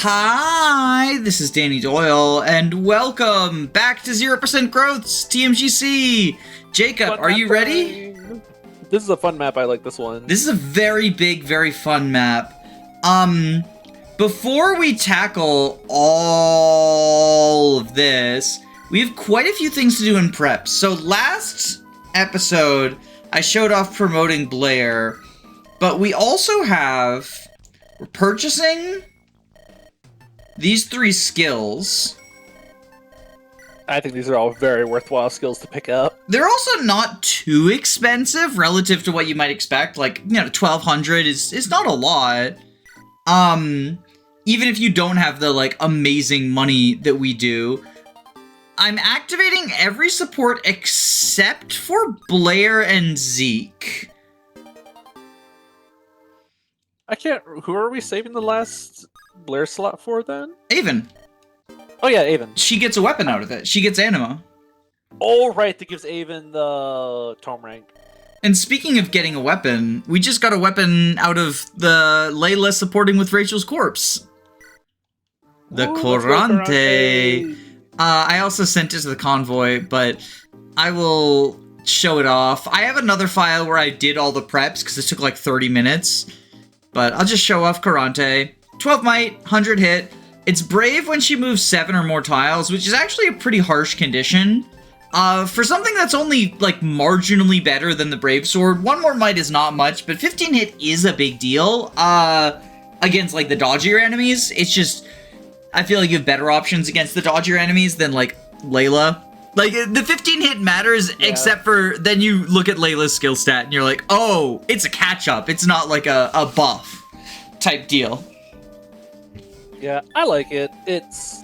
Hi, this is Danny Doyle, and welcome back to 0% Growth's TMGC. Jacob, Fun are you ready? This is a fun map. I like this one. This is a very big, very fun map. Before we tackle all of this, we have quite a few things to do in prep. So last episode, I showed off promoting Blair, but we also have... we're purchasing these 3 skills. I think these are all very worthwhile skills to pick up. They're also not too expensive relative to what you might expect. Like, you know, 1,200 is not a lot. Even if you don't have the, like, amazing money that we do. I'm activating every support except for Blair and Zeke. I can't... Who are we saving the last Blair slot for, then? Avon. Oh, yeah, Avon. She gets a weapon out of it. She gets Anima. Oh, right, that gives Avon the Tome rank. And speaking of getting a weapon, we just got a weapon out of the Layla supporting with Rachel's corpse. The Corante. I also sent it to the convoy, but I will show it off. I have another file where I did all the preps, because it took like 30 minutes. But I'll just show off Corante. 12 might, 100 hit. It's brave when she moves 7 or more tiles, which is actually a pretty harsh condition. For something that's only, like, marginally better than the Brave Sword, 1 more might is not much, but 15 hit is a big deal. Against, like, the dodgier enemies. It's just, I feel like you have better options against the dodgier enemies than, like, Layla. Like, the 15 hit matters, yeah. Except for then you look at Layla's skill stat and you're like, oh, it's a catch-up. It's not like a buff type deal. Yeah, I like it. It's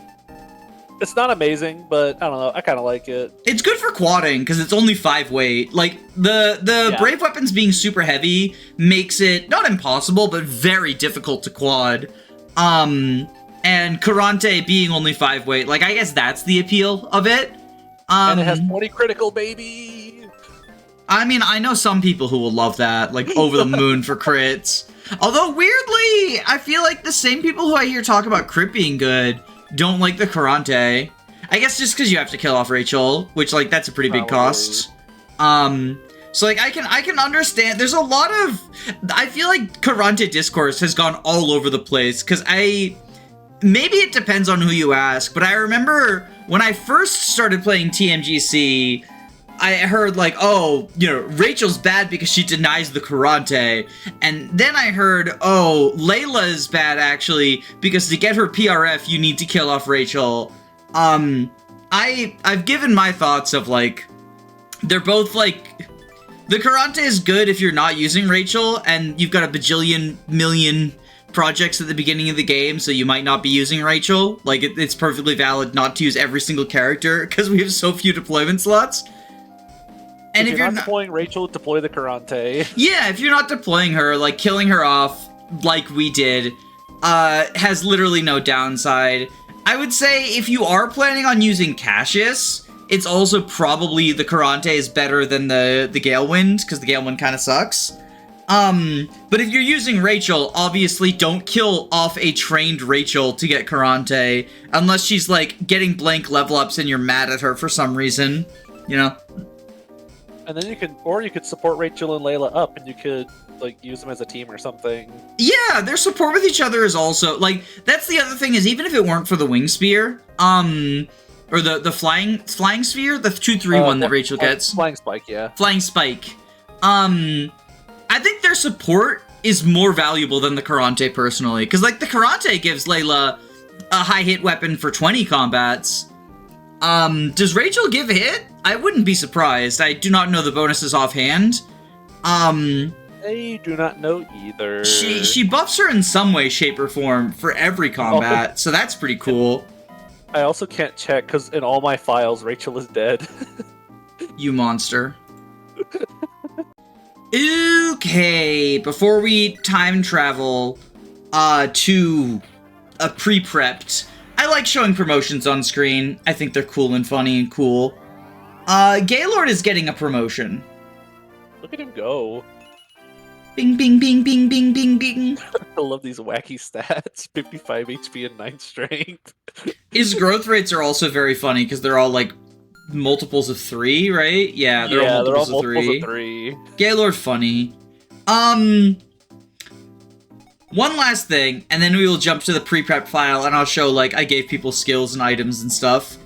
not amazing, but I don't know. I kind of like it. It's good for quadding because it's only 5 weight. Like the Brave weapons being super heavy makes it not impossible, but very difficult to quad. And Corante being only 5 weight, like I guess that's the appeal of it. And it has 20 critical, baby. I mean, I know some people who will love that, like over the moon for crits. Although, weirdly, I feel like the same people who I hear talk about crit being good don't like the Corante. I guess just because you have to kill off Rachel, which, like, that's a pretty big cost. So, like, I can understand. There's a lot of... I feel like Corante discourse has gone all over the place, because maybe it depends on who you ask, but I remember when I first started playing TMGC... I heard, like, oh, you know, Rachel's bad because she denies the Corante. And then I heard, oh, Layla is bad, actually, because to get her PRF, you need to kill off Rachel. I've given my thoughts of, like, they're both, like... The Corante is good if you're not using Rachel, and you've got a bajillion million projects at the beginning of the game, so you might not be using Rachel. Like, it's perfectly valid not to use every single character, because we have so few deployment slots. And if you're not deploying Rachel, deploy the Corante. Yeah, if you're not deploying her, like, killing her off, like we did, has literally no downside. I would say if you are planning on using Cassius, it's also probably the Corante is better than the Galewind, because the Galewind kind of sucks. But if you're using Rachel, obviously don't kill off a trained Rachel to get Corante, unless she's, like, getting blank level ups and you're mad at her for some reason, you know? And then you could support Rachel and Layla up, and you could, like, use them as a team or something. Yeah, their support with each other is also, like, that's the other thing, is even if it weren't for the Wing Spear, or the Flying Sphere, the 2-3 one that Rachel gets. Flying Spike, yeah. Flying Spike. I think their support is more valuable than the Corante, personally, because, like, the Corante gives Layla a high hit weapon for 20 combats. Does Rachel give hit? I wouldn't be surprised. I do not know the bonuses offhand. I do not know either. She buffs her in some way, shape, or form for every combat, so that's pretty cool. I also can't check, because in all my files, Rachel is dead. You monster. Okay, before we time travel, to a pre-prepped... I like showing promotions on screen. I think they're cool and funny and cool. Gaylord is getting a promotion. Look at him go. Bing, bing, bing, bing, bing, bing, bing. I love these wacky stats. 55 HP and 9 strength. His growth rates are also very funny because they're all like multiples of 3, right? Yeah, they're all multiples of 3. Gaylord funny. One last thing, and then we will jump to the pre-prep file, and I'll show, like, I gave people skills and items and stuff.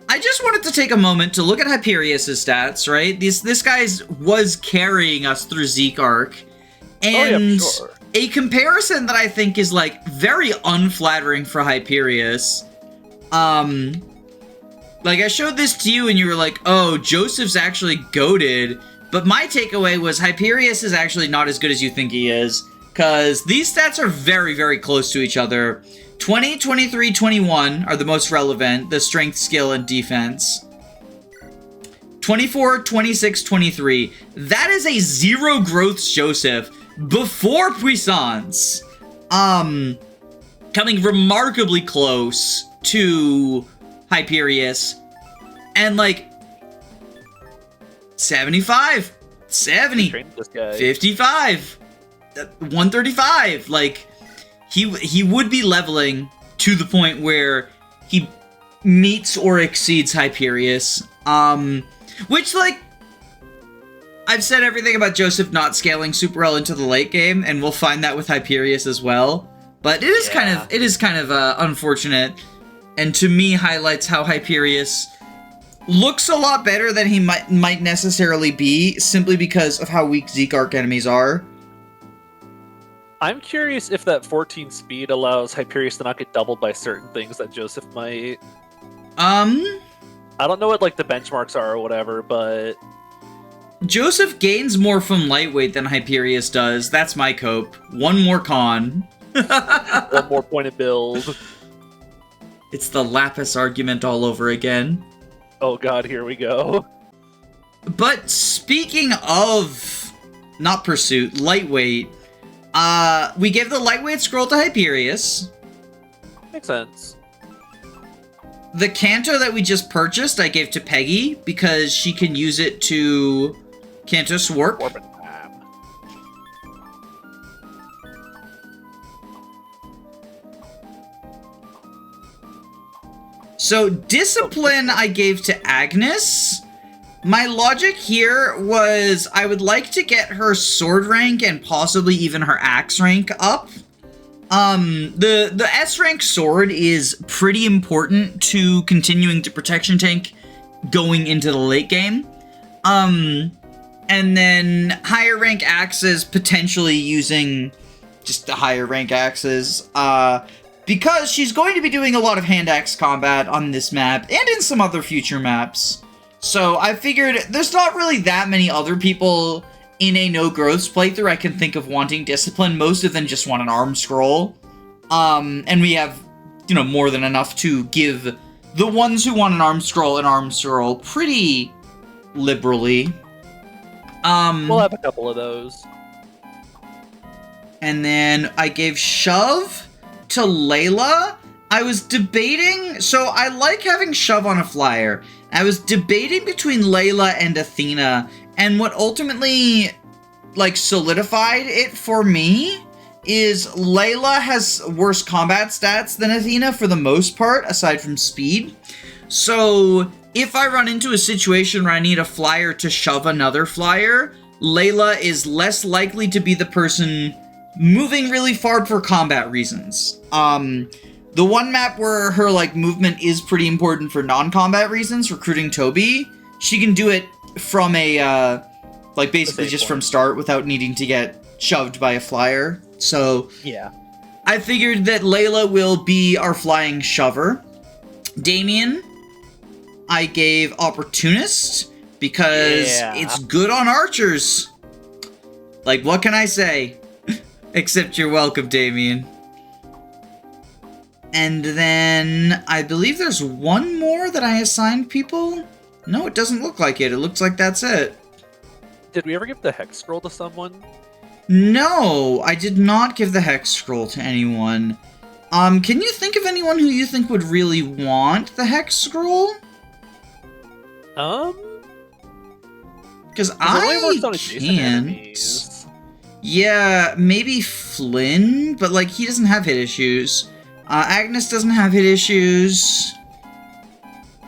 I just wanted to take a moment to look at Hyperius' stats, right? This guy was carrying us through Zeke arc, and sure. A comparison that I think is, like, very unflattering for Hyperius. Like, I showed this to you, and you were like, oh, Joseph's actually goated, but my takeaway was Hyperius is actually not as good as you think he is. Because these stats are very, very close to each other. 20, 23, 21 are the most relevant, the strength, skill, and defense. 24, 26, 23. That is a 0 growth Joseph before Puissance. Coming remarkably close to Hyperius. And, like, 75, 70, 55. 135, like, he would be leveling to the point where he meets or exceeds Hyperius, which, like, I've said everything about Joseph not scaling super well into the late game, and we'll find that with Hyperius as well, but it is kind of unfortunate, and to me highlights how Hyperius looks a lot better than he might necessarily be, simply because of how weak Zeke arc enemies are. I'm curious if that 14 speed allows Hyperius to not get doubled by certain things that Joseph might. I don't know what, like, the benchmarks are or whatever, but Joseph gains more from lightweight than Hyperius does. That's my cope. One more con. One more pointed build. It's the Lapis argument all over again. Oh god, here we go. But speaking of not pursuit, lightweight, we gave the lightweight scroll to Hyperius. Makes sense. The Canto that we just purchased, I gave to Peggy, because she can use it to Canto Swarp. So, Discipline I gave to Agnes. My logic here was I would like to get her sword rank and possibly even her axe rank up. The S rank sword is pretty important to continuing to protection tank going into the late game. And then higher rank axes, potentially using just the higher rank axes, because she's going to be doing a lot of hand axe combat on this map and in some other future maps. So I figured there's not really that many other people in a no growths playthrough I can think of wanting discipline. Most of them just want an arm scroll. And we have, you know, more than enough to give the ones who want an arm scroll pretty liberally. We'll have a couple of those. And then I gave Shove to Layla. I was debating, so I like having Shove on a flyer. I was debating between Layla and Athena, and what ultimately, like, solidified it for me is Layla has worse combat stats than Athena for the most part, aside from speed. So, if I run into a situation where I need a flyer to shove another flyer, Layla is less likely to be the person moving really far for combat reasons. The one map where her, like, movement is pretty important for non-combat reasons, recruiting Toby, she can do it from a, like, basically just from start without needing to get shoved by a flyer. So, yeah. I figured that Layla will be our flying shover. Damien, I gave Opportunist, because it's good on archers. Like, what can I say? Except you're welcome, Damien. And then, I believe there's one more that I assigned people? No, it doesn't look like it. It looks like that's it. Did we ever give the Hex Scroll to someone? No, I did not give the Hex Scroll to anyone. Can you think of anyone who you think would really want the Hex Scroll? Because I can't. Yeah, maybe Flynn, but like he doesn't have hit issues. Agnes doesn't have hit issues.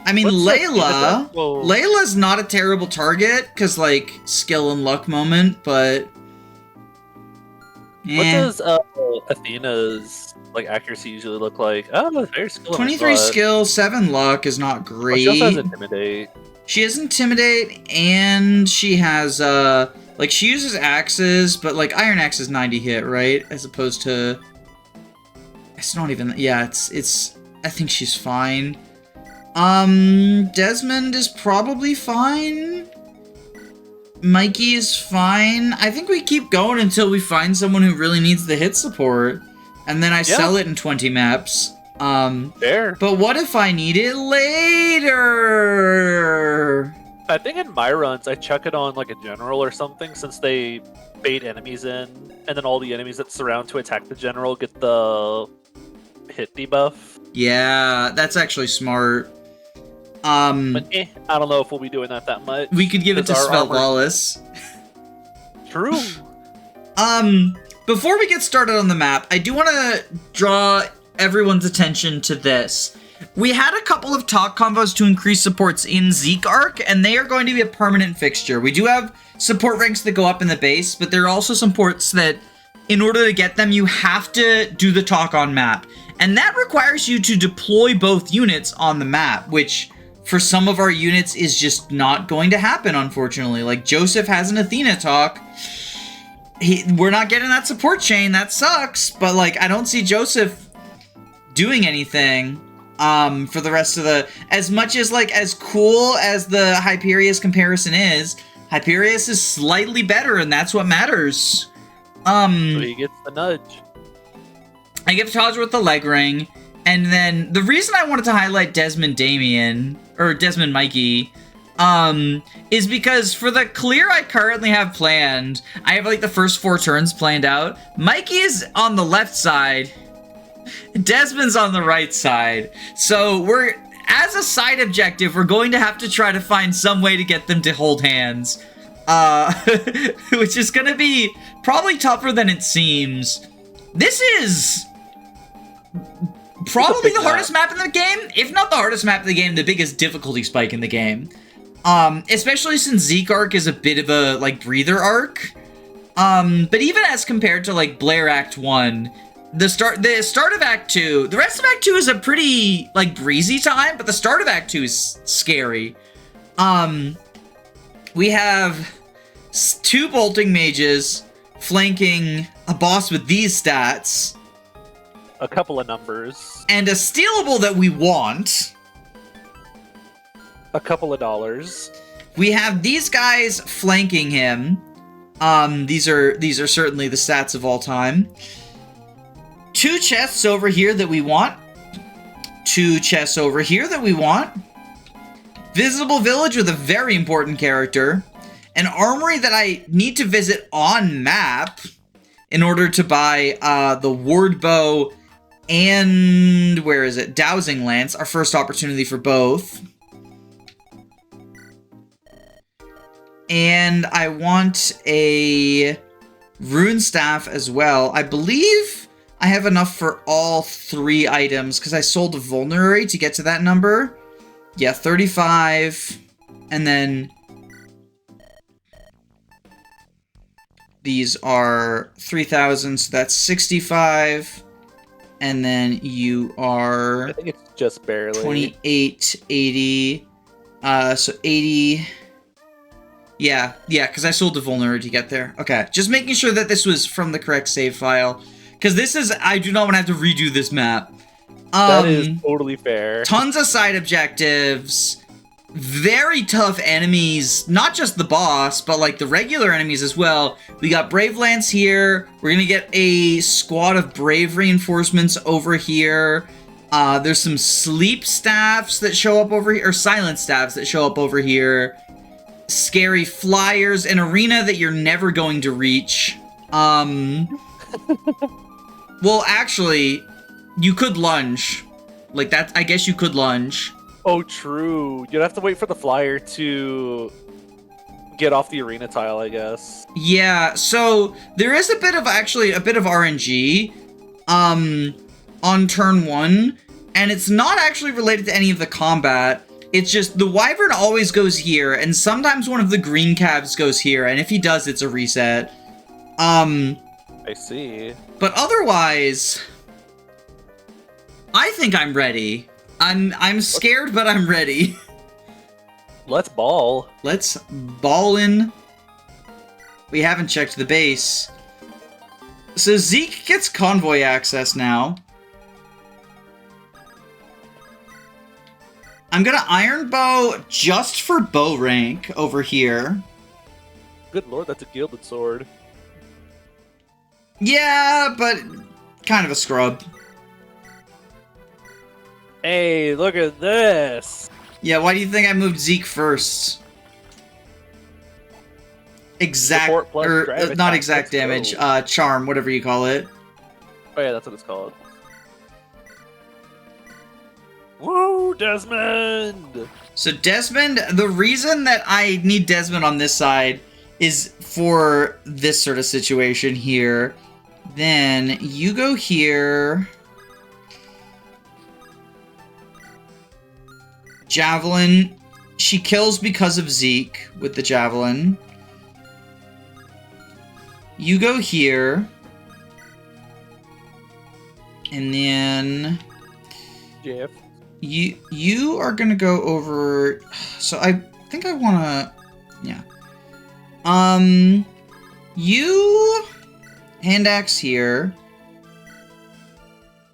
I mean, Layla. Layla's not a terrible target because like skill and luck moment, but. What does Athena's like accuracy usually look like? Oh, very skill. 23 skill, 7 luck is not great. She also has Intimidate. She has Intimidate, and she has like she uses axes, but like Iron Axe is 90 hit, right? As opposed to, it's not even. Yeah, it's. I think she's fine. Desmond is probably fine. Mikey is fine. I think we keep going until we find someone who really needs the hit support. And then I sell it in 20 maps. Fair. But what if I need it later? I think in my runs, I chuck it on like a general or something, since they bait enemies in, and then all the enemies that surround to attack the general get the hit debuff. Yeah, that's actually smart. But I don't know if we'll be doing that much. We could give it to Svelte Wallace. True. Before we get started on the map, I do want to draw everyone's attention to this. We had a couple of talk combos to increase supports in Zeke Arc, and they are going to be a permanent fixture. We do have support ranks that go up in the base, but there are also supports that, in order to get them, you have to do the talk on map. And that requires you to deploy both units on the map, which for some of our units is just not going to happen, unfortunately. Like, Joseph has an Athena talk. We're not getting that support chain. That sucks. But, like, I don't see Joseph doing anything for the rest of the... As much as, like, as cool as the Hyperius comparison is, Hyperius is slightly better, and that's what matters. So he gets the nudge. I give Taj with the leg ring. And then the reason I wanted to highlight Desmond Mikey, is because for the clear I currently have planned, I have like the first 4 turns planned out. Mikey is on the left side, Desmond's on the right side. So as a side objective, we're going to have to try to find some way to get them to hold hands. Which is gonna be probably tougher than it seems. This is probably the hardest map in the game, if not the hardest map in the game, the biggest difficulty spike in the game. Especially since Zeke Arc is a bit of a, like, breather arc. But even as compared to, like, Blair Act 1, the start of Act 2, the rest of Act 2 is a pretty, like, breezy time, but the start of Act 2 is scary. We have 2 bolting mages flanking a boss with these stats. A couple of numbers. And a stealable that we want. A couple of dollars. We have these guys flanking him. These are certainly the stats of all time. 2 chests over here that we want. 2 chests over here that we want. Visible village with a very important character. An armory that I need to visit on map in order to buy the ward bow and, where is it? Dowsing Lance, our first opportunity for both. And I want a rune staff as well. I believe I have enough for all 3 items because I sold a vulnerary to get to that number. Yeah, 35. And then these are 3,000, so that's 65. And then you are... I think it's just barely. 28, 80. So 80... Yeah, because I sold the vulnerary to get there. Okay, just making sure that this was from the correct save file. Because this is... I do not want to have to redo this map. That is totally fair. Tons of side objectives. Very tough enemies. Not just the boss, but like the regular enemies as well. We got Brave Lance here. We're going to get a squad of Brave reinforcements over here. There's some sleep staffs that show up over here. Or silent staffs that show up over here. Scary flyers. An arena that you're never going to reach. Well, actually, you could lunge. Like that, I guess you could lunge. Oh, true. You'd have to wait for the flyer to get off the arena tile, I guess. Yeah, so there is a bit of RNG on turn 1, and it's not actually related to any of the combat. It's just the Wyvern always goes here, and sometimes one of the green calves goes here, and if he does, it's a reset. I see. But otherwise, I think I'm ready. I'm scared, but I'm ready. Let's ball. Let's ball in. We haven't checked the base. So Zeke gets convoy access now. I'm gonna Iron Bow just for bow rank over here. Good lord, that's a gilded sword. Yeah, but kind of a scrub. Hey, look at this! Yeah, why do you think I moved Zeke first? Exact, or not exact damage, charm, whatever you call it. Oh yeah, that's what it's called. Woo, Desmond! So Desmond, the reason that I need Desmond on this side is for this sort of situation here. Then you go here. Javelin. She kills because of Zeke with the Javelin. You go here. And then... Jeff. You are gonna go over... So I think I wanna... Yeah. You... Hand axe here.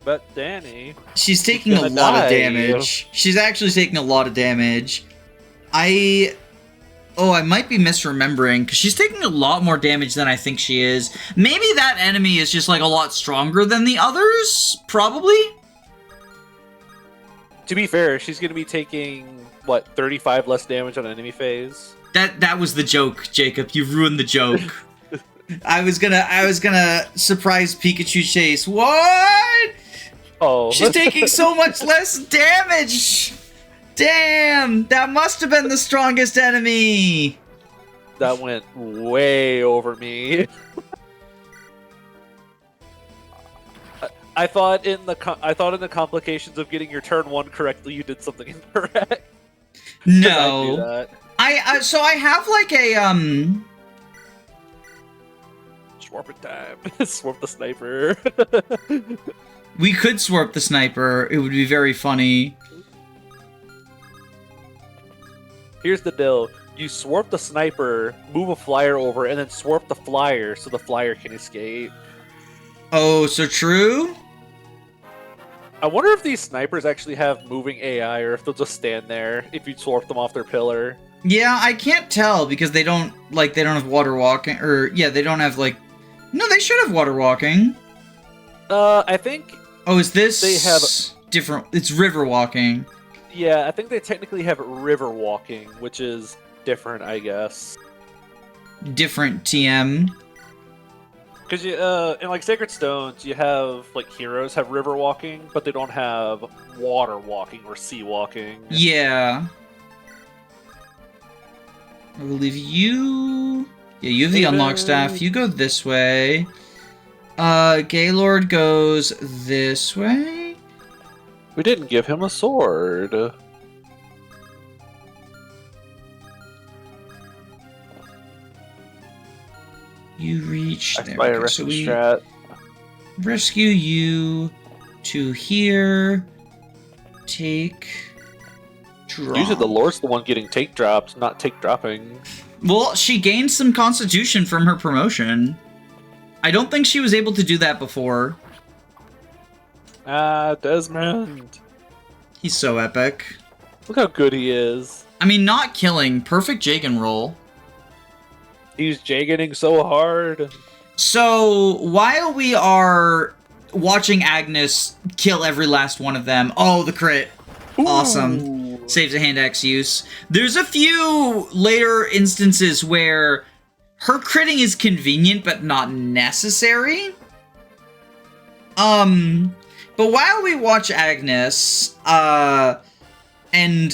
But Danny... She's taking a lot of damage. She's actually taking a lot of damage. Oh, I might be misremembering, because she's taking a lot more damage than I think she is. Maybe that enemy is just, like, a lot stronger than the others? Probably? To be fair, she's going to be taking, what, 35 less damage on enemy phase? That was the joke, Jacob. You ruined the joke. I was gonna surprise Pikachu Chase. What? Oh. She's taking so much less damage! Damn! That must have been the strongest enemy! That went way over me. I thought in the complications of getting your turn 1 correctly, you did something incorrect. No. So I have like a Swarp time. Swarp the sniper. We could swarp the sniper. It would be very funny. Here's the deal. You swarp the sniper, move a flyer over, and then swarp the flyer so the flyer can escape. Oh, so true? I wonder if these snipers actually have moving AI or if they'll just stand there if you swarp them off their pillar. Yeah, I can't tell because they don't have water walking, or yeah, they don't have like... No, they should have water walking. I think... Oh, is this... They have... different... It's river walking. Yeah, I think they technically have river walking, which is different, I guess. Different TM. Because in like Sacred Stones, you have like heroes have river walking, but they don't have water walking or sea walking. Yeah. I believe you... Yeah, you have the unlock staff. You go this way. Gaylord goes this way. We didn't give him a sword. You reach there. Okay, so we rescue you to here. Take drop. Usually the Lord's the one getting take drops, not take dropping. Well, she gained some constitution from her promotion. I don't think she was able to do that before. Ah, Desmond. He's so epic. Look how good he is. I mean, not killing. Perfect Jagan roll. He's Jaganing so hard. So, while we are watching Agnes kill every last one of them... Oh, the crit. Ooh. Awesome. Saves a hand axe use. There's a few later instances where her critting is convenient, but not necessary. But while we watch Agnes, and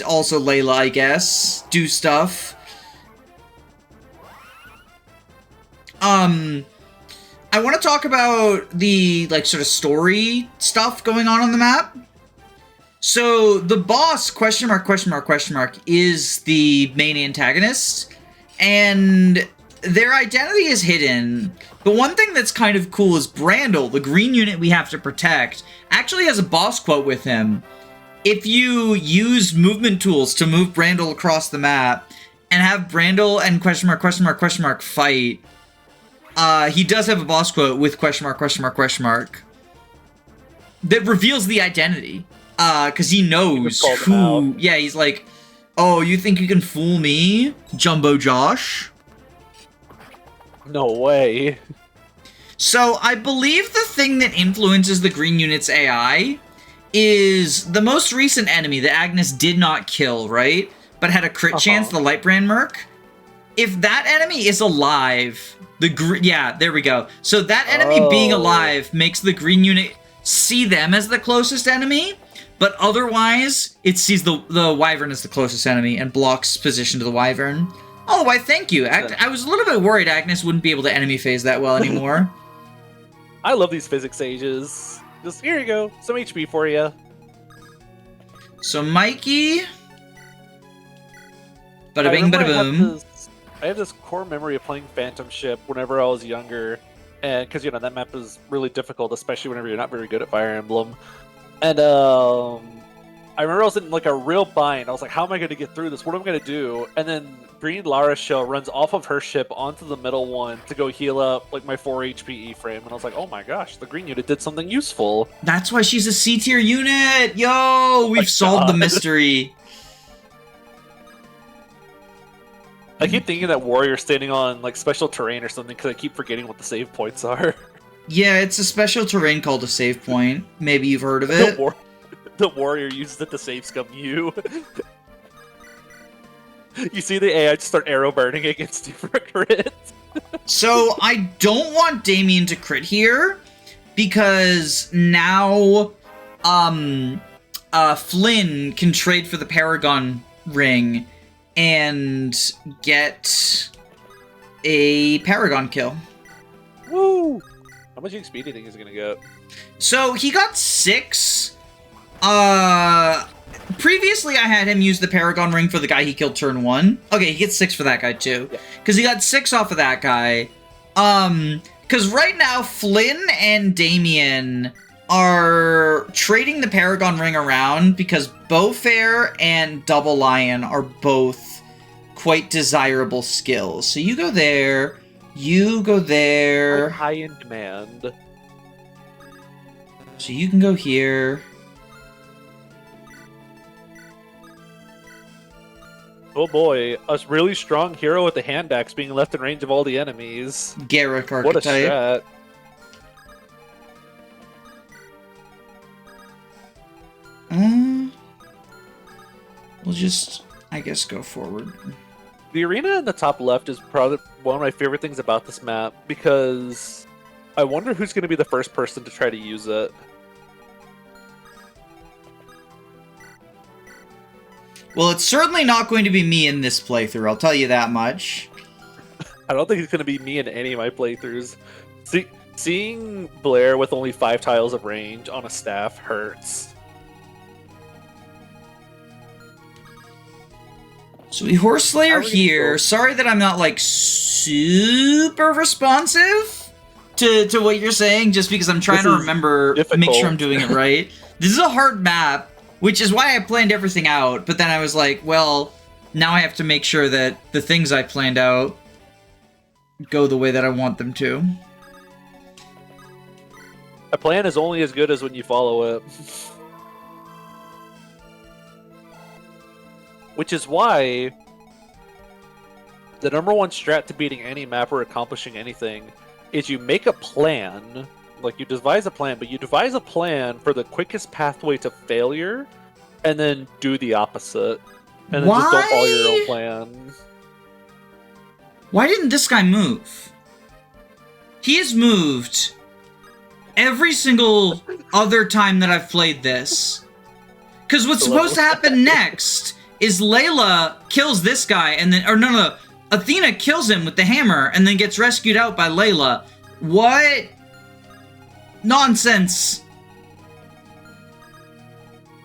also Layla, I guess, do stuff, I want to talk about the, like, sort of story stuff going on the map. So, the boss, question mark, is the main antagonist, and their identity is hidden. But one thing that's kind of cool is Brandel, the green unit we have to protect, actually has a boss quote with him. If you use movement tools to move Brandel across the map, and have Brandel and question mark fight, he does have a boss quote with question mark that reveals the identity. Because he knows who... Yeah, he's like, oh, you think you can fool me, Jumbo Josh? No way. So, I believe the thing that influences the green unit's AI is the most recent enemy that Agnes did not kill, right? But had a crit chance, the Lightbrand Merc. If that enemy is alive, yeah, there we go. So that enemy being alive makes the green unit see them as the closest enemy, but otherwise, it sees the Wyvern as the closest enemy and blocks position to the Wyvern. Oh, why, thank you. I was a little bit worried Agnes wouldn't be able to enemy phase that well anymore. I love these physics ages. Just, here you go, some HP for you. So, Mikey... Bada bing, bada boom. I have this core memory of playing Phantom Ship whenever I was younger, and because you know that map is really difficult, especially whenever you're not very good at Fire Emblem. And I remember I was in like a real bind. I was like, "How am I going to get through this? What am I going to do?" And then Green Lara's shell runs off of her ship onto the middle one to go heal up like my 4 HP E-frame, and I was like, "Oh my gosh, the green unit did something useful." That's why she's a C tier unit. Yo, we've solved the mystery. I keep thinking that warrior's standing on like special terrain or something because I keep forgetting what the save points are. Yeah, it's a special terrain called a save point. Maybe you've heard of it. The warrior uses it to save scum you. You see the AI just start arrow burning against you for a crit. So I don't want Damien to crit here because now Flynn can trade for the Paragon ring and get a Paragon kill. Woo! How much XP do you think he's gonna get? So he got 6. Previously I had him use the Paragon ring for the guy he killed turn 1. Okay, he gets 6 for that guy too. Because he got 6 off of that guy. Because right now Flynn and Damien are trading the Paragon ring around because Bowfair and Double Lion are both quite desirable skills. So you go there, you go there. High in demand. So you can go here. Oh boy, a really strong hero with the hand axe being left in range of all the enemies. Garrick archetype. What a strat. We'll just, I guess, go forward. The arena in the top left is probably one of my favorite things about this map because I wonder who's going to be the first person to try to use it. Well, it's certainly not going to be me in this playthrough, I'll tell you that much. I don't think it's going to be me in any of my playthroughs. Seeing Blair with only 5 tiles of range on a staff hurts. So we Horse Slayer here. Sorry that I'm not, like, super responsive to what you're saying, just because I'm trying to remember, make sure I'm doing it right. This is a hard map, which is why I planned everything out, but then I was like, well, now I have to make sure that the things I planned out go the way that I want them to. A plan is only as good as when you follow it. Which is why the #1 strat to beating any map or accomplishing anything is you make a plan. Like, you devise a plan, but you devise a plan for the quickest pathway to failure, and then do the opposite. And then just don't follow your own plan. Why didn't this guy move? He has moved every single other time that I've played this. Because what's supposed to happen next is Layla kills this guy, and then... Or no, Athena kills him with the hammer and then gets rescued out by Layla. What? Nonsense.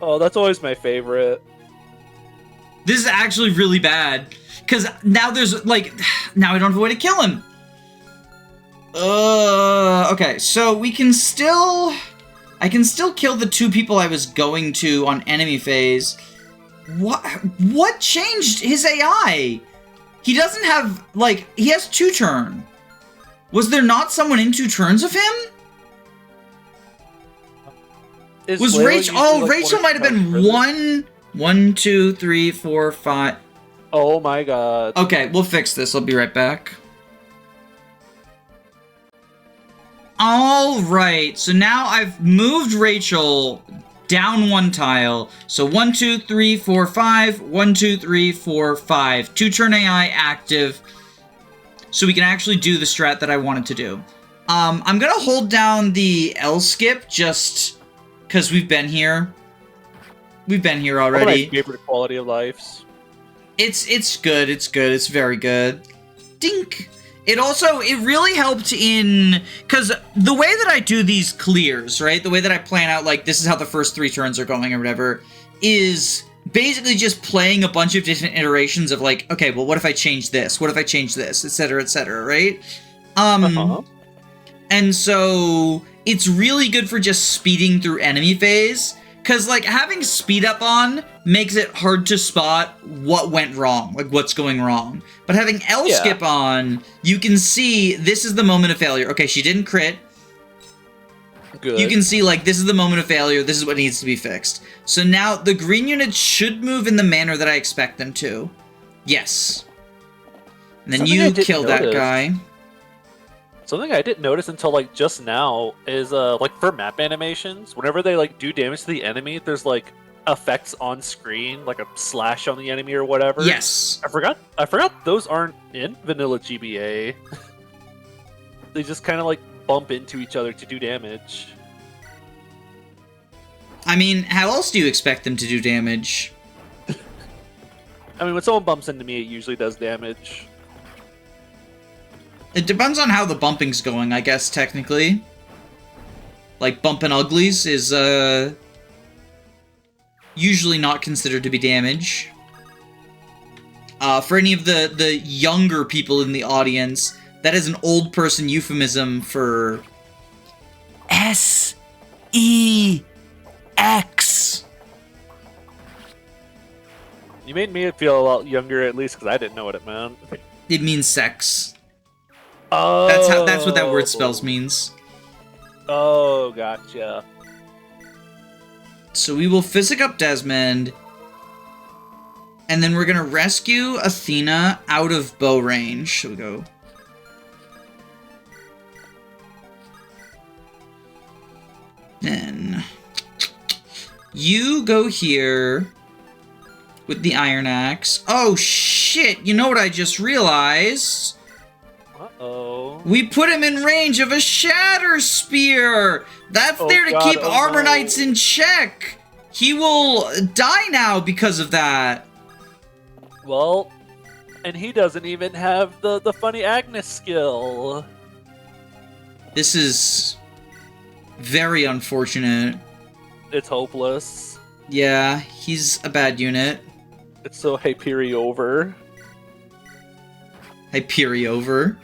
Oh, that's always my favorite. This is actually really bad. Because now there's, like, now I don't have a way to kill him. Okay, so we can still... I can still kill the 2 people I was going to on enemy phase. What changed his AI? He doesn't have, like, he has 2 turn. Was there not someone in 2 turns of him? Was Rachel? Oh, like Rachel might have been 1, 2, 3, 4, 5. Oh my god. Okay, we'll fix this. I'll be right back. Alright, so now I've moved Rachel down 1 tile. So 1, 2, 3, 4, 5. 1, 2, 3, 4, 5. 2 turn AI active. So we can actually do the strat that I wanted to do. I'm gonna hold down the L skip just because we've been here. We've been here already. One of my favorite quality of lives. It's good. It's good. It's very good. Dink. It really helped in, because the way that I do these clears, right? The way that I plan out, like, this is how the first 3 turns are going or whatever, is basically just playing a bunch of different iterations of, like, okay, well, what if I change this? What if I change this? Etc., right? And so it's really good for just speeding through enemy phase, because, like, having speed up on makes it hard to spot what went wrong, like, what's going wrong. But having L skip on, you can see this is the moment of failure. Okay, she didn't crit. Good. You can see, like, this is the moment of failure. This is what needs to be fixed. So now the green units should move in the manner that I expect them to. Yes. And then you kill that guy. Something I didn't notice until, like, just now is, like, for map animations, whenever they, like, do damage to the enemy, there's, like, effects on screen, like a slash on the enemy or whatever. Yes. I forgot those aren't in vanilla GBA. They just kind of, like, bump into each other to do damage. I mean, how else do you expect them to do damage? I mean, when someone bumps into me, it usually does damage. It depends on how the bumping's going, I guess, technically. Like, bumping uglies is, usually not considered to be damage. For any of the younger people in the audience, that is an old person euphemism for... S-E-X. You made me feel a lot younger, at least, because I didn't know what it meant. It means sex. Oh. That's what that word spells means. Oh, gotcha. So we will physic up Desmond, and then we're gonna rescue Athena out of bow range. So we go. Then you go here with the iron axe. Oh shit! You know what I just realized? Uh-oh. We put him in range of a Shatter Spear! That's there to keep Armor Knights in check! He will die now because of that! Well, and he doesn't even have the funny Agnes skill. This is very unfortunate. It's hopeless. Yeah, he's a bad unit. It's so Hyperi-over. Hyperi-over?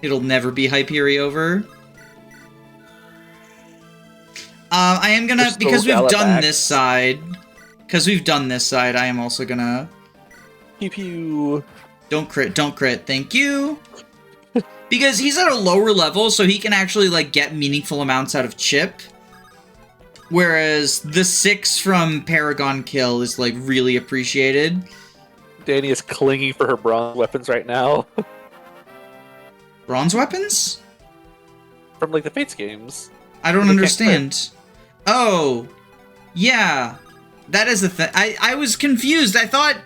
It'll never be Hyperi-over. I am gonna, because we've done this side, I am also gonna... Pew pew. Don't crit, thank you. Because he's at a lower level, so he can actually, like, get meaningful amounts out of chip. Whereas the 6 from Paragon Kill is, like, really appreciated. Danny is clinging for her bronze weapons right now. Bronze weapons? From, like, the Fates games. I don't understand. Oh, yeah. That is a thing. I was confused. I thought...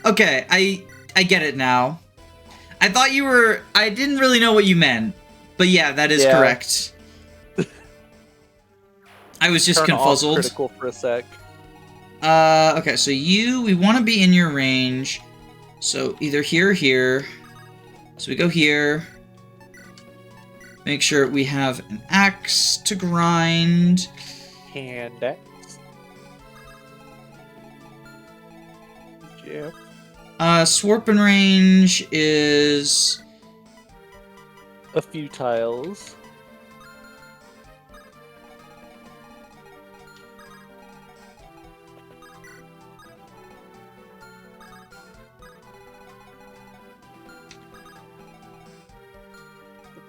Okay, I get it now. I thought you were... I didn't really know what you ment. But yeah, that is correct. I was just confuzzled. Critical for a sec. Okay, so we want to be in your range. So either here or here. So we go here. Make sure we have an axe to grind. Hand axe. Yeah. Swarping range is a few tiles.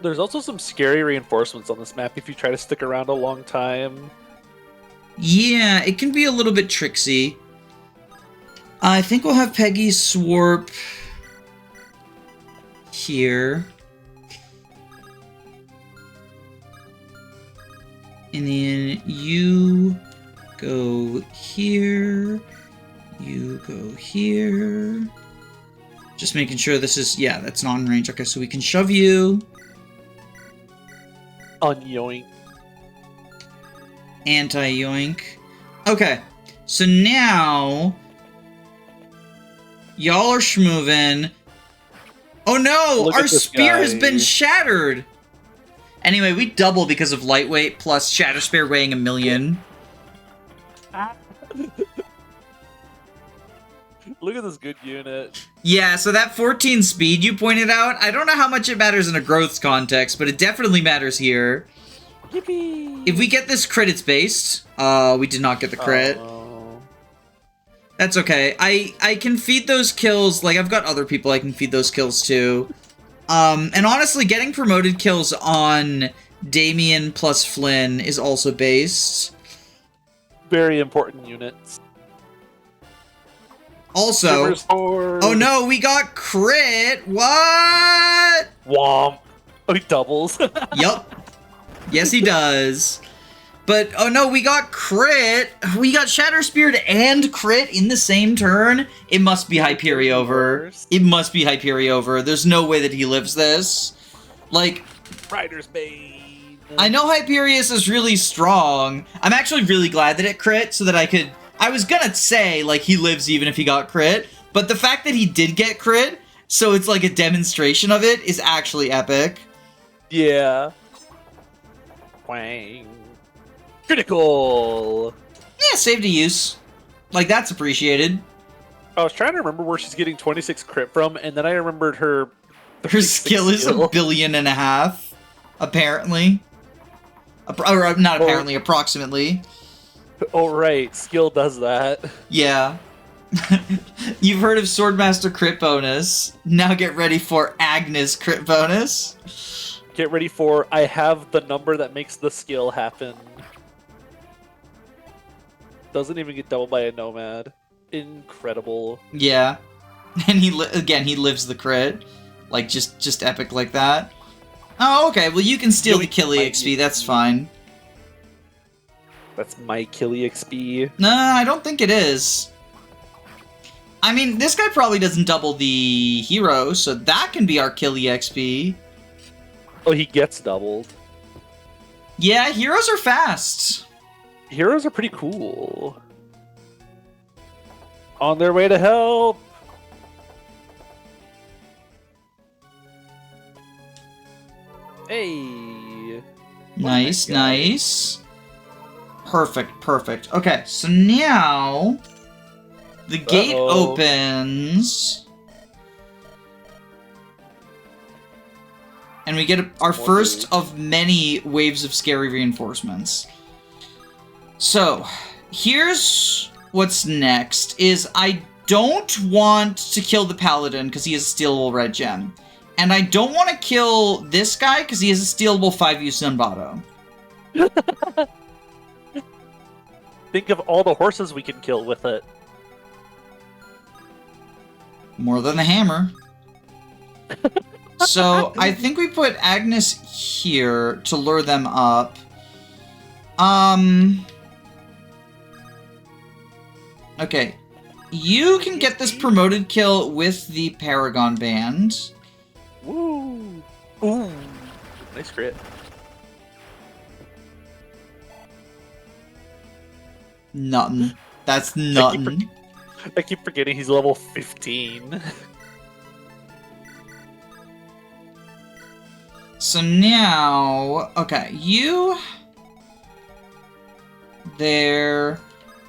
There's also some scary reinforcements on this map if you try to stick around a long time. Yeah, it can be a little bit tricksy. I think we'll have Peggy swarp here. And then you go here. You go here. Just making sure this is, yeah, that's not in range. Okay, so we can shove you. Un-yoink. Anti-yoink. Okay, so now y'all are schmovin'. Oh no, our spear has been shattered. Anyway, we double because of lightweight plus shatter spear weighing 1,000,000. Look at this good unit. Yeah, so that 14 speed you pointed out, I don't know how much it matters in a growth context, but it definitely matters here. Yippee! If we get this crit, it's based. We did not get the crit. Oh. That's okay. I can feed those kills, like, I've got other people I can feed those kills to. And honestly, getting promoted kills on Damien plus Flynn is also based. Very important units. Also, oh no, we got crit! What? Womp. Oh, he doubles. Yup. Yes, he does. But, oh no, we got crit! We got Shatter Speared and crit in the same turn? It must be Hyperiover. It must be Hyperiover. There's no way that he lives this. Like... Rider's Bane. I know Hyperius is really strong. I'm actually really glad that it crit so that I could... I was gonna say, like, he lives even if he got crit, but the fact that he did get crit, so it's like a demonstration of it, is actually epic. Yeah. Wang. Critical! Yeah, save to use. Like, that's appreciated. I was trying to remember where she's getting 26 crit from, and then I remembered her... Her skill is 1.5 billion, apparently. Or, not apparently, approximately. Oh, right. Skill does that. Yeah. You've heard of Swordmaster crit bonus. Now get ready for Agnes crit bonus. Get ready for I have the number that makes the skill happen. Doesn't even get doubled by a nomad. Incredible. Yeah. And he lives the crit. Like, just epic like that. Oh, okay. Well, you can steal the kill EXP. That's fine. That's my kill EXP. No, I don't think it is. I mean, this guy probably doesn't double the hero, so that can be our kill EXP. Oh, he gets doubled. Yeah, heroes are fast. Heroes are pretty cool. On their way to help. Hey. Nice, nice. Perfect, perfect. Okay, so now the gate opens. And we get our first of many waves of scary reinforcements. So, here's what's next, is I don't want to kill the paladin because he has a stealable red gem. And I don't want to kill this guy because he has a stealable 5-use Zanbato. Think of all the horses we can kill with it. More than the hammer. So, I think we put Agnes here to lure them up. Okay. You can get this promoted kill with the Paragon Band. Woo! Ooh! Nice crit. Nothing. That's nothing. I keep forgetting he's level 15. So now, okay, you there,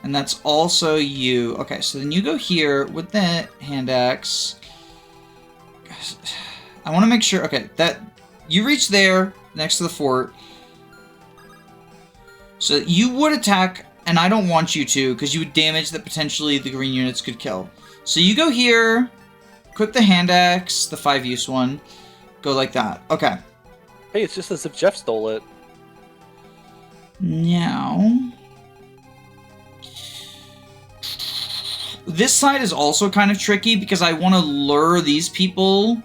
and that's also you. Okay, so then you go here with the hand axe. I want to make sure, okay, that you reach there next to the fort. So you would attack, and I don't want you to, because you would damage that potentially the green units could kill. So you go here, equip the hand axe, the 5-use one, go like that. Okay. Hey, it's just as if Jeff stole it. Now... this side is also kind of tricky, because I want to lure these people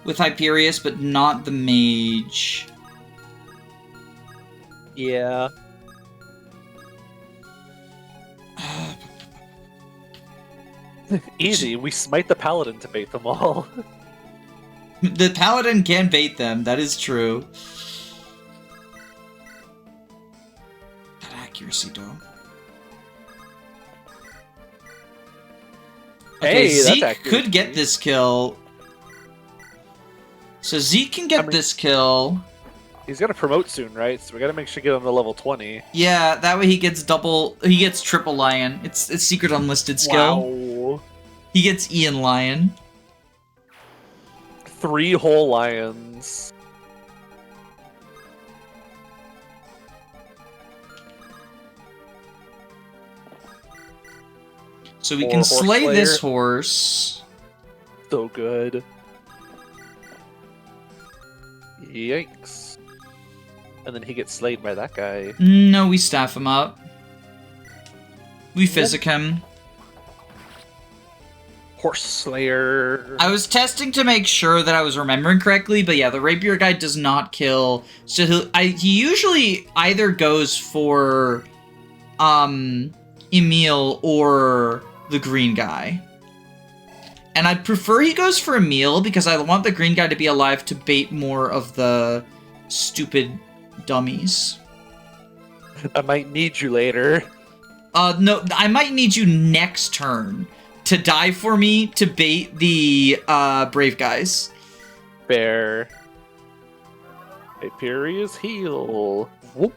with Hyperius, but not the mage. Yeah. Easy, we smite the paladin to bait them all. The paladin can bait them, that is true. That accuracy, though. Okay, Hey, Zeke could get this kill. So Zeke can get this kill. He's gonna promote soon, right? So we gotta make sure to get him to level 20. Yeah, that way he gets triple lion. It's secret unlisted skill. Wow. He gets Ian Lion. 3 whole lions. So we can slay this horse. So good. Yikes. And then he gets slayed by that guy. No, we staff him up. We physic him. Horse Slayer. I was testing to make sure that I was remembering correctly, but yeah, the rapier guy does not kill. So he usually either goes for Emil or the green guy. And I'd prefer he goes for Emil because I want the green guy to be alive to bait more of the stupid dummies. I might need you later. No, I might need you next turn to die for me to bait the brave guys. Fair. Hyperius heal. Whoop.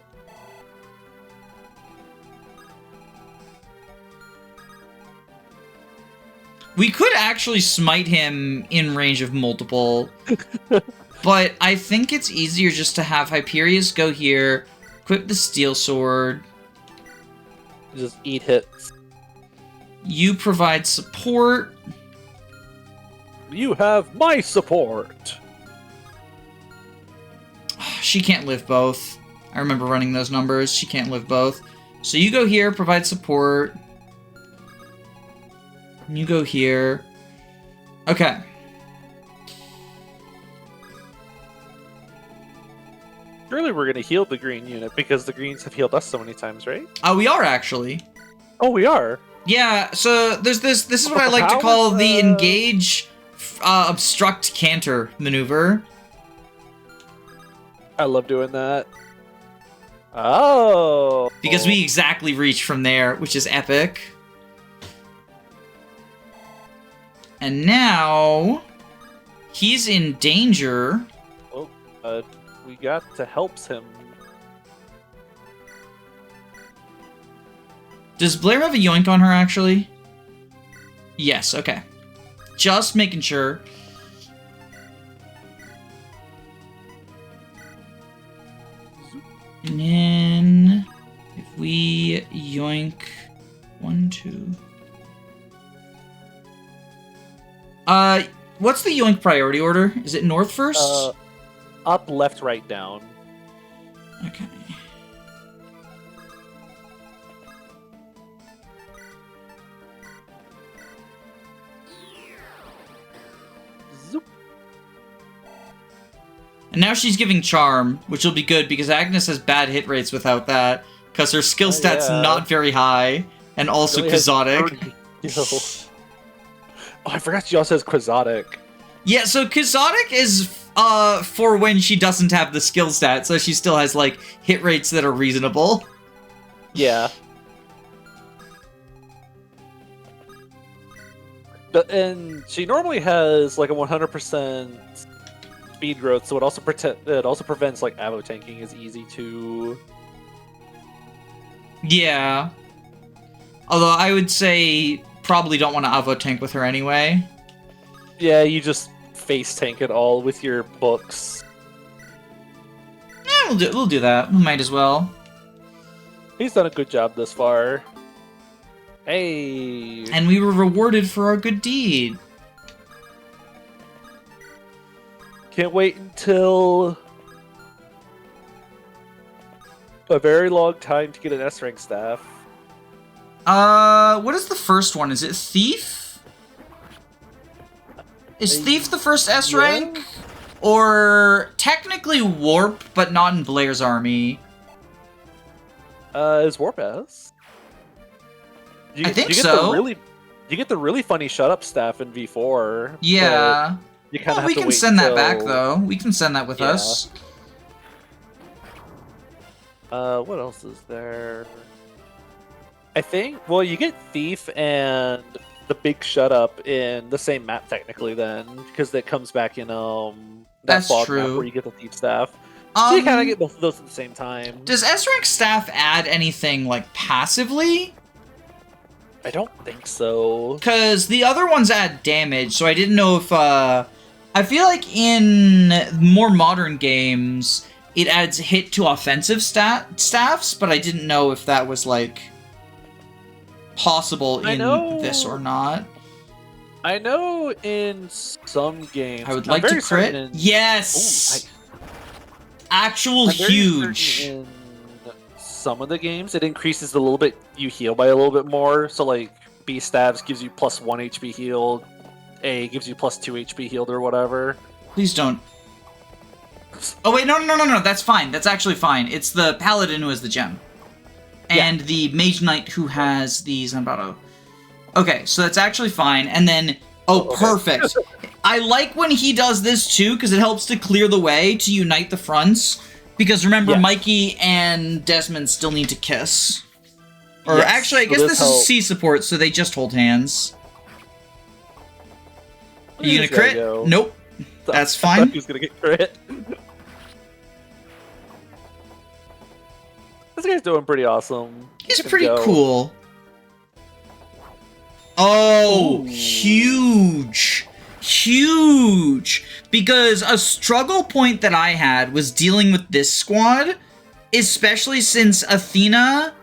We could actually smite him in range of multiple, but I think it's easier just to have Hyperius go here, equip the steel sword. Just eat hits. You provide support. You have my support. She can't live both. I remember running those numbers. She can't live both. So you go here, provide support. You go here. Okay. Surely we're going to heal the green unit because the greens have healed us so many times, right? We are actually. Oh, we are? Yeah, so there's this is what I like to call the engage, obstruct, canter maneuver. I love doing that. Oh! Because we exactly reach from there, which is epic. And now, he's in danger. Well, we got to help him. Does Blair have a yoink on her, actually? Yes, okay. Just making sure. And then, if we yoink... 1, 2... what's the yoink priority order? Is it north first? Up, left, right, down. Okay. Zoop. And now she's giving charm, which will be good because Agnes has bad hit rates without that, because her skill stat's not very high, and also quixotic. Oh, I forgot she also has quixotic. Yeah, so quixotic is for when she doesn't have the skill stat, so she still has like hit rates that are reasonable. Yeah. And she normally has like a 100% speed growth, so it also prevents like avo tanking is easy to. Yeah. Although I would say probably don't want to avo tank with her anyway. Yeah, you just face tank it all with your books. Yeah, we'll do that. We might as well. He's done a good job this far. Hey. And we were rewarded for our good deed. Can't wait until a very long time to get an S rank staff. What is the first one? Is it Thief? Is Thief the first S rank? Or technically Warp, but not in Blair's army? Is Warp S? I think so. You get the really funny shut up staff in V4. Yeah. You kind of we can send that back though. We can send that with us. What else is there? I think, well, you get Thief and the big shut up in the same map technically then, because that comes back in that fog map where you get the Thief staff. So you kind of get both of those at the same time. Does S-rank staff add anything like passively? I don't think so. Because the other ones add damage, so I didn't know if I feel like in more modern games it adds hit to offensive staffs, but I didn't know if that was like possible in this or not. I know in some games. I would like to crit. Yes! Actual huge. In some of the games, it increases a little bit. You heal by a little bit more. So like B stabs gives you plus 1 HP healed. A gives you plus 2 HP healed or whatever. Please don't. Oh wait, no, that's fine. That's actually fine. It's the Paladin who has the gem. And the Mage Knight who has the Zanbato. Okay, so that's actually fine. And then, perfect. I like when he does this too, because it helps to clear the way to unite the fronts. Because remember, Mikey and Desmond still need to kiss. Or actually, I guess this is C support, so they just hold hands. Are you gonna crit? Nope. That's fine. Who's gonna get crit? This guy's doing pretty awesome. He's pretty cool. Oh, huge. Huge. Because a struggle point that I had was dealing with this squad, especially since Athena...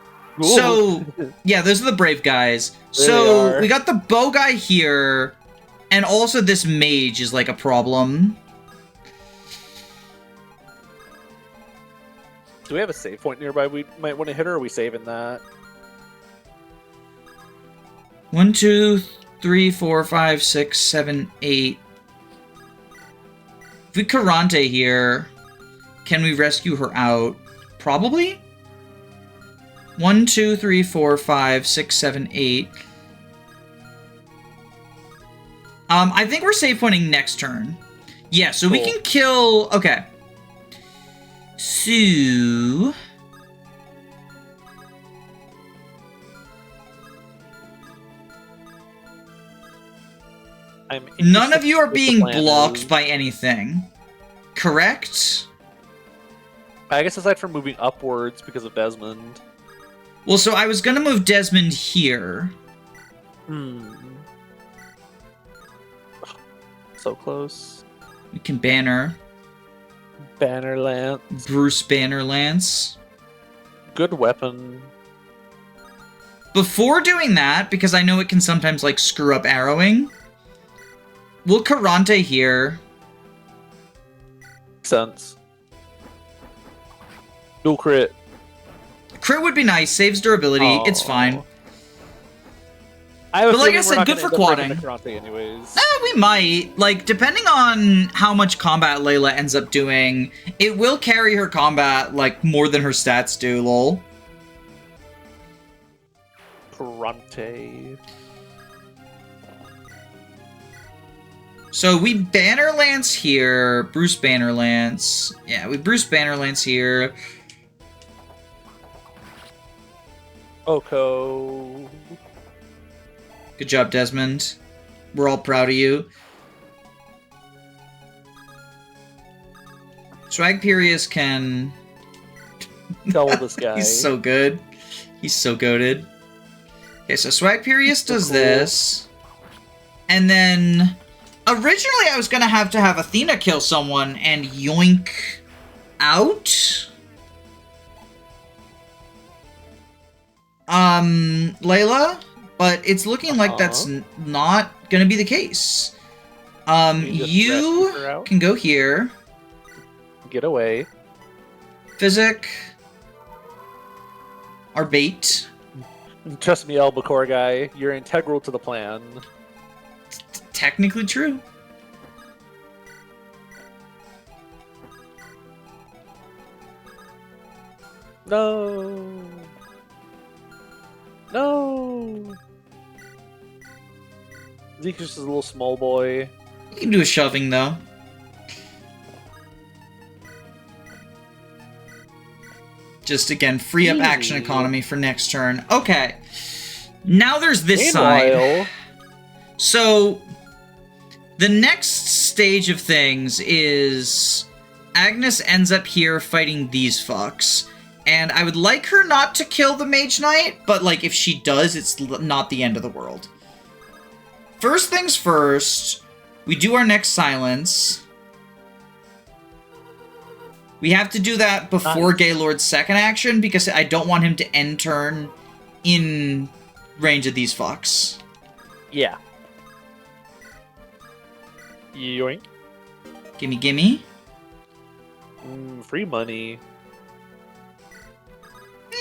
Ooh. So, yeah, those are the brave guys. So, we got the bow guy here, and also this mage is like a problem. Do we have a save point nearby we might want to hit, or are we saving that? 1, 2, 3, 4, 5, 6, 7, 8. If we Karante here, can we rescue her out? Probably? 1, 2, 3, 4, 5, 6, 7, 8. I think we're save pointing next turn. Yeah, so we can kill... Okay. So... None of you are being blocked by anything. Correct? I guess aside from moving upwards because of Desmond. Well, so I was gonna move Desmond here. So close. We can banner. Bannerlance. Bruce Bannerlance. Good weapon. Before doing that, because I know it can sometimes, like, screw up arrowing, we'll Karante here. Makes sense. Dual crit. Crit would be nice. Saves durability. It's fine. But like I said, good for quadding. Anyways. We might. Like, depending on how much combat Layla ends up doing, it will carry her combat, like, more than her stats do, lol. Karante. So we Bannerlance here, Bruce Bannerlance. Yeah, we Bruce Bannerlance here. Oko. Good job, Desmond. We're all proud of you. Swagperius can... Double this guy. He's so good. He's so goated. Okay, so Swagperius does this. And then... Originally, I was going to have Athena kill someone and yoink out. Layla, but it's looking like that's not going to be the case. You can go here. Get away. Physic. Our bait. Trust me, Albacore guy, you're integral to the plan. Technically true. No. No. Zeke's just a little small boy. You can do a shoving, though. Just, again, free up action economy for next turn. Okay. Now there's this side. So, the next stage of things is Agnes ends up here fighting these fucks. And I would like her not to kill the Mage Knight, but, like, if she does, it's not the end of the world. First things first, we do our next silence. We have to do that before Gaylord's second action, because I don't want him to end turn in range of these fucks. Yeah. Yoink. Gimme, gimme. Free money.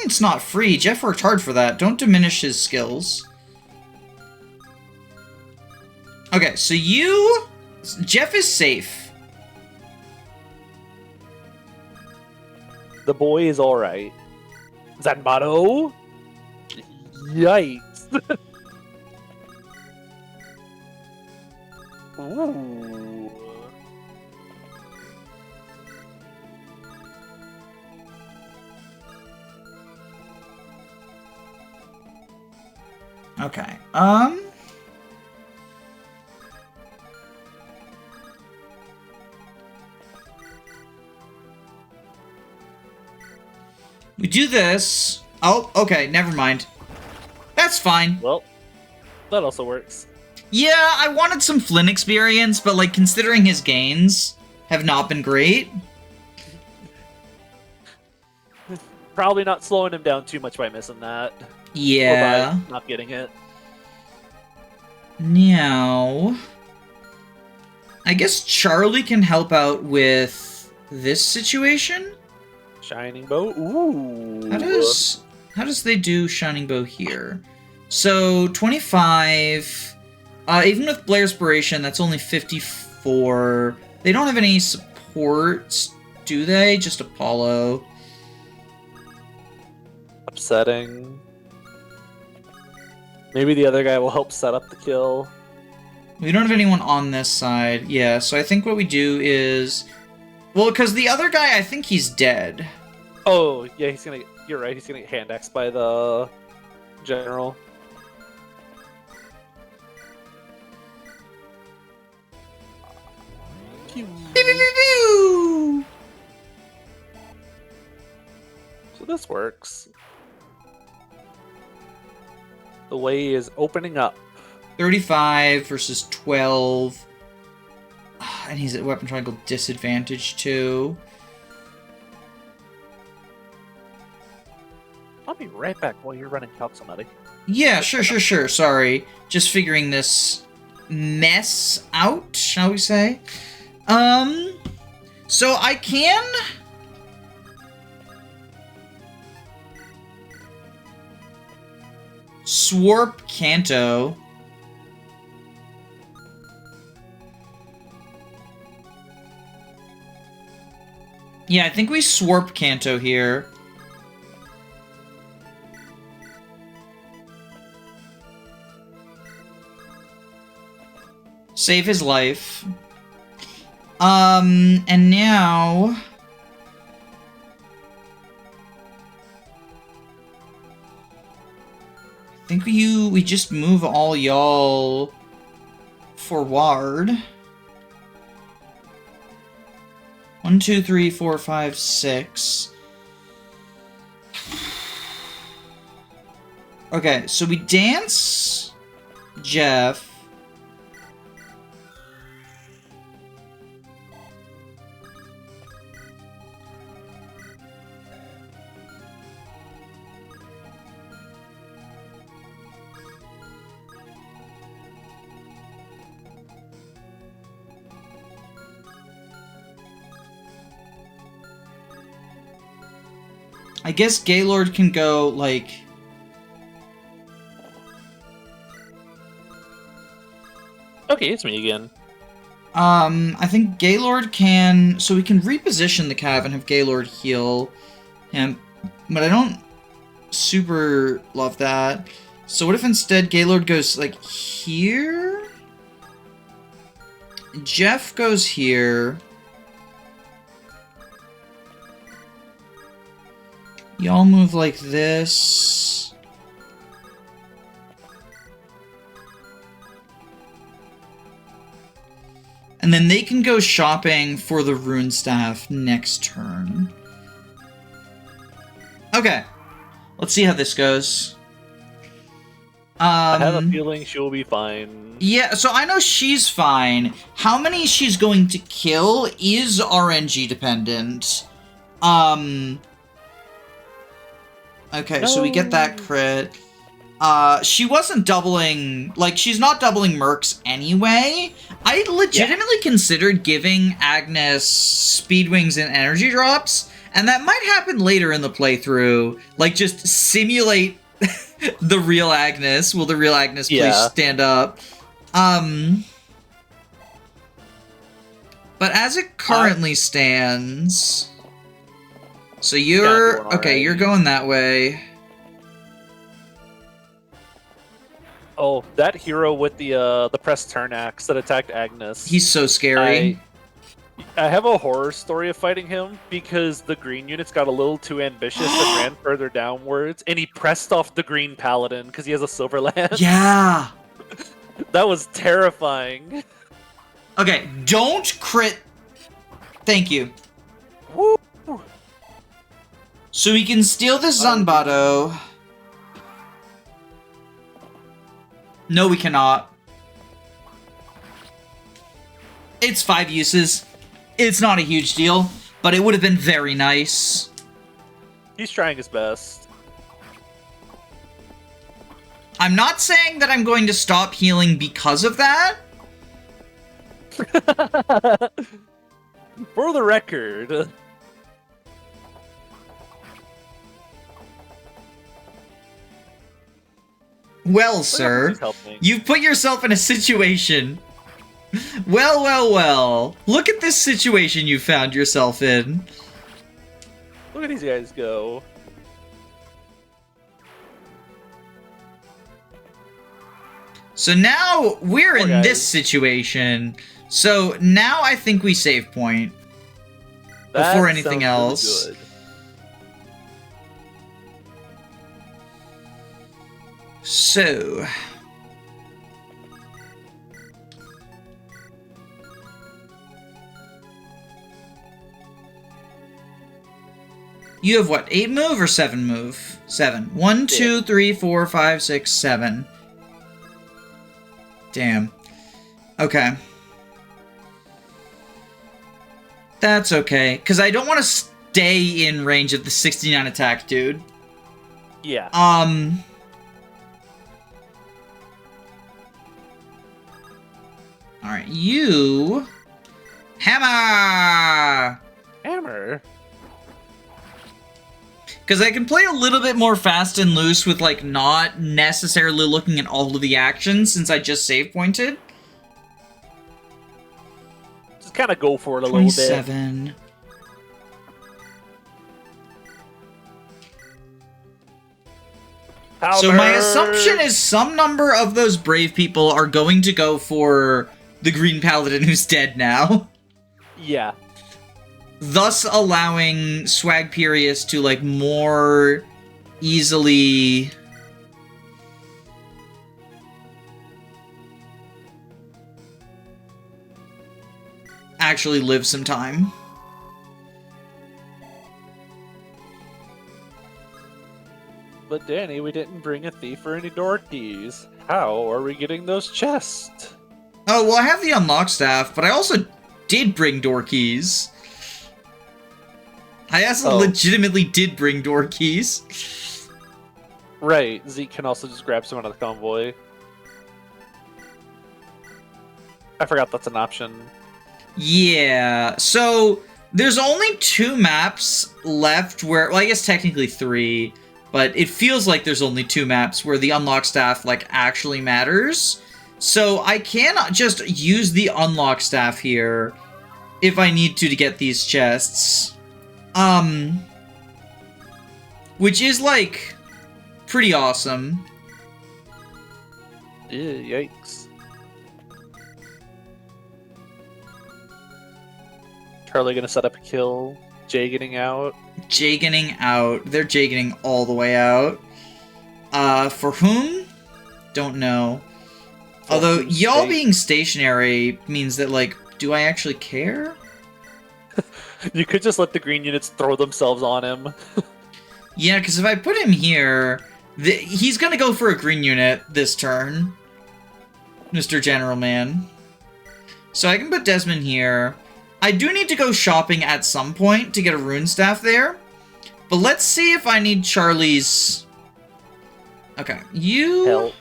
It's not free. Jeff worked hard for that. Don't diminish his skills. Okay, so Jeff is safe. The boy is alright. Zanbato? Yikes. Ooh. Okay, we do this. Oh, okay, never mind. That's fine. Well, that also works. Yeah, I wanted some Flynn experience, but, like, considering his gains have not been great. Probably not slowing him down too much by missing that. Yeah. Or by not getting it. Now, I guess Charlie can help out with this situation. Shining Bow? Ooh. How does they do Shining Bow here? So, 25. Even with Blairspiration, that's only 54. They don't have any supports, do they? Just Apollo. Upsetting. Maybe the other guy will help set up the kill. We don't have anyone on this side. Yeah, so I think what we do is... Well, because the other guy, I think he's dead. Oh, yeah, you're right, he's gonna get hand-axed by the general. Pew, pew, pew, pew. So this works. The way is opening up. 35 versus 12. And he's at weapon triangle disadvantage too. I'll be right back while you're running Calcsomatic. Yeah, sure. Sorry. Just figuring this mess out, shall we say. So I can... Swarp Kanto. Yeah, I think we Swarp Kanto here. Save his life. And now... I think we just move all y'all forward. 1, 1, 2, 3, 4, 5, 6. Okay, so we dance Jeff. I guess Gaylord can go, like... Okay, it's me again. I think Gaylord can... So we can reposition the Cav and have Gaylord heal him. But I don't super love that. So what if instead Gaylord goes, like, here? Jeff goes here. Y'all move like this. And then they can go shopping for the rune staff next turn. Okay. Let's see how this goes. I have a feeling she'll be fine. Yeah, so I know she's fine. How many she's going to kill is RNG dependent. Okay, so we get that crit. She wasn't doubling... Like, she's not doubling mercs anyway. I legitimately considered giving Agnes speed wings and energy drops, and that might happen later in the playthrough. Like, just simulate the real Agnes. Will the real Agnes please stand up? But as it currently stands... So you're... Okay, you're going that way. Oh, that hero with the press turn axe that attacked Agnes. He's so scary. I have a horror story of fighting him because the green units got a little too ambitious and ran further downwards, and he pressed off the green paladin because he has a silver lance. Yeah! That was terrifying. Okay, don't crit... Thank you. Woo! So we can steal the Zanbato. No, we cannot. It's 5 uses. It's not a huge deal, but it would have been very nice. He's trying his best. I'm not saying that I'm going to stop healing because of that. For the record... Well, sir, you've put yourself in a situation. Well, well, well. Look at this situation you found yourself in. Look at these guys go. So now we're in this situation. So now I think we save point before anything else. Really good. So, you have what, 8 move or 7 move? 7. 1, 2, 3, 4, 5, 6, 7. Damn. Okay. That's okay, because I don't want to stay in range of the 69 attack dude. Yeah. Alright, you... Hammer! Hammer? Because I can play a little bit more fast and loose with, like, not necessarily looking at all of the actions since I just save pointed. Just kind of go for it a 27. little bit. So my assumption is some number of those brave people are going to go for the Green Paladin who's dead now. Yeah. Thus allowing Swag Purius to, like, more easily... actually live some time. But Danny, we didn't bring a thief or any door keys. How are we getting those chests? Oh, well, I have the unlock staff, but I also did bring door keys. I also legitimately did bring door keys. Right, Zeke can also just grab someone out of the convoy. I forgot that's an option. Yeah, so there's only 2 maps left where, well, I guess technically 3, but it feels like there's only 2 maps where the unlock staff, like, actually matters. So I can just use the unlock staff here if I need to get these chests. Which is, like, pretty awesome. Yikes. Charlie gonna set up a kill. Jay getting out. Jay getting out. They're Jay getting all the way out. For whom? Don't know. Although, y'all being stationary means that, like, do I actually care? You could just let the green units throw themselves on him. Yeah, because if I put him here, he's gonna go for a green unit this turn. Mr. General Man. So I can put Desmond here. I do need to go shopping at some point to get a rune staff there. But let's see if I need Charlie's... Okay, you... Help.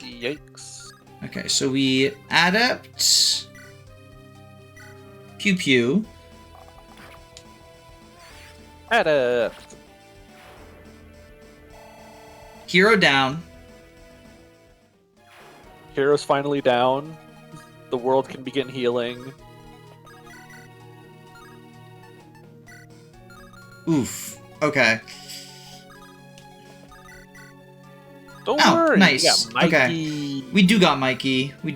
Yikes. Okay, so we adept... Pew Pew. Adept. Hero down. Hero's finally down. The world can begin healing. Oof. Okay. Don't worry. Nice. We got Mikey. Okay. We do got Mikey. We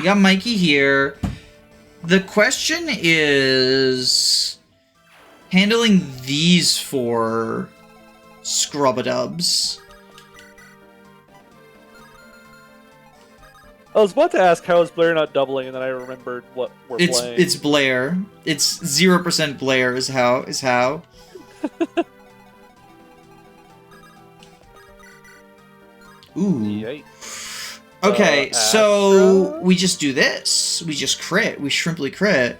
got Mikey here. The question is handling these 4 scrub-a-dubs. I was about to ask how is Blair not doubling, and then I remembered what we're playing. It's Blair. It's 0% Blair is how. Ooh. Yikes. Okay, so we just do this. We just crit. We shrimply crit.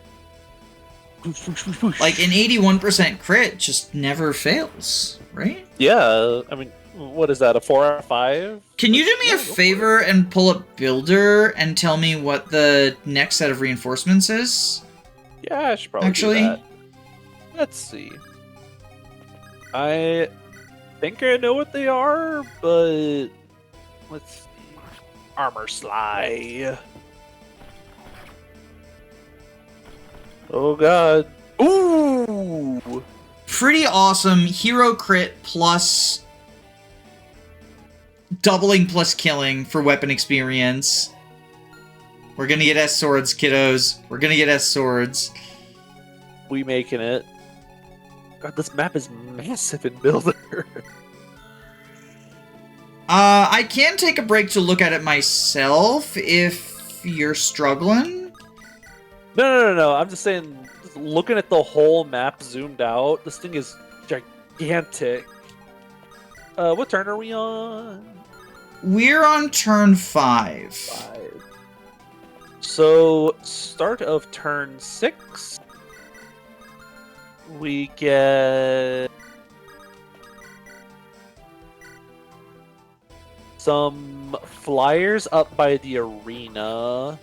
Like, an 81% crit just never fails, right? Yeah, I mean, what is that, a 4 out of 5? Can you do me a favor and pull up Builder and tell me what the next set of reinforcements is? Yeah, I should probably do that. Let's see. I think I know what they are, but let's see. Armor Sly. Oh god. Ooh! Pretty awesome. Hero crit plus doubling plus killing for weapon experience. We're gonna get S swords, kiddos. We're gonna get S swords. We making it. God, this map is massive in Builder. I can take a break to look at it myself if you're struggling. No. I'm just saying, just looking at the whole map zoomed out, this thing is gigantic. What turn are we on? We're on turn 5. So, start of turn 6, we get some flyers up by the arena.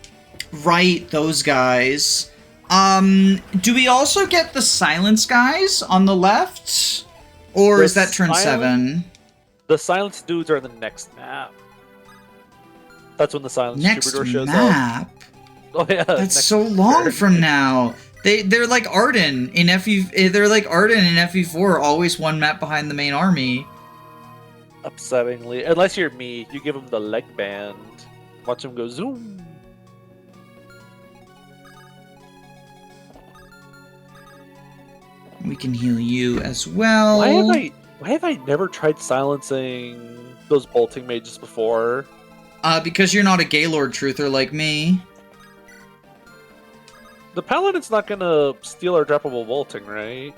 Right, those guys. Do we also get the silence guys on the left? Or is that turn 7? The silence dudes are the next map. That's when the silence troubadour shows map? up. Oh yeah, that's so long from now. They're like Arden in FE. They're like Arden in FE4, always one map behind the main army. Upsettingly, unless you're me, you give them the leg band. Watch them go zoom. We can heal you as well. Why have I never tried silencing those bolting mages before? Because you're not a Gaylord truther like me. The Paladin's not gonna steal our droppable bolting, right?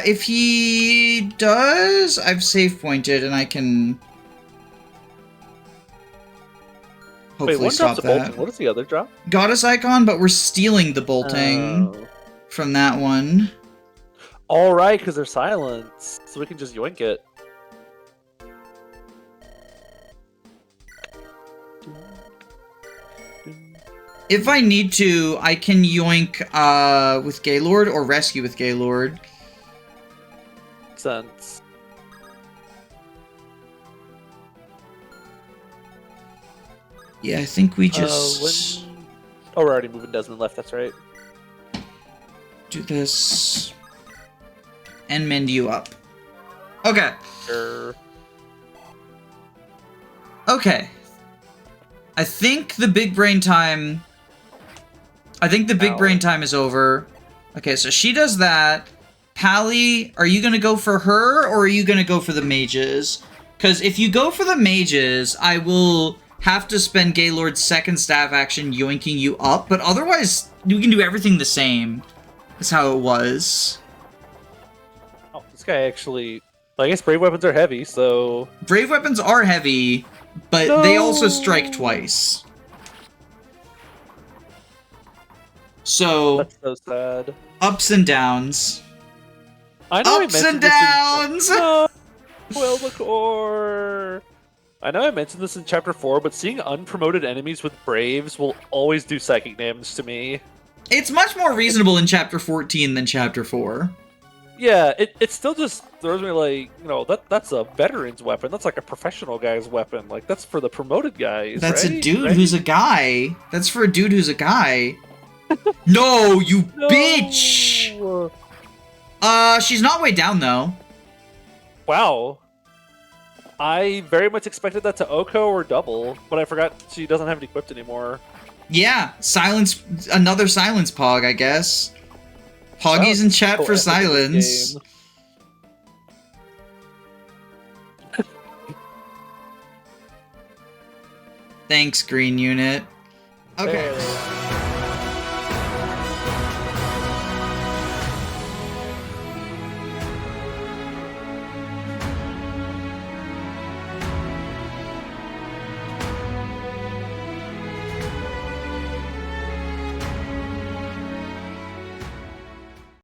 If he does, I've save pointed and I can hopefully Wait, one stop drop's a that. bolting. What does the other drop? Goddess icon, but we're stealing the bolting from that one. All right, because they're silenced, so we can just yoink it. If I need to, I can yoink with Gaylord or rescue with Gaylord. Makes sense. Yeah, I think we just... Oh, we're already moving Desmond left, that's right. Do this. And mend you up. Okay. Sure. Okay. I think the big brain time... I think the big brain time is over. Okay, so she does that. Pally, are you gonna go for her, or are you gonna go for the mages? Because if you go for the mages, I will have to spend Gaylord's second staff action yoinking you up, but otherwise, we can do everything the same. That's how it was. Oh, this guy actually... I guess brave weapons are heavy, so... Brave weapons are heavy, but they also strike twice. So... That's so sad. Ups and downs. I know Ups and downs! No! Well, the core! I know I mentioned this in Chapter 4, but seeing unpromoted enemies with Braves will always do psychic damage to me. It's much more reasonable in Chapter 14 than Chapter 4. Yeah, it still just throws me like, you know, that's a veteran's weapon. That's like a professional guy's weapon. Like, that's for the promoted guys, That's right? a dude who's a guy. That's for a dude who's a guy. No, you bitch! She's not way down, though. Wow. I very much expected that to Oko or double, but I forgot she doesn't have it equipped anymore. Yeah, silence, another silence pog, I guess. Poggy's in chat for silence. Thanks, green unit. Okay.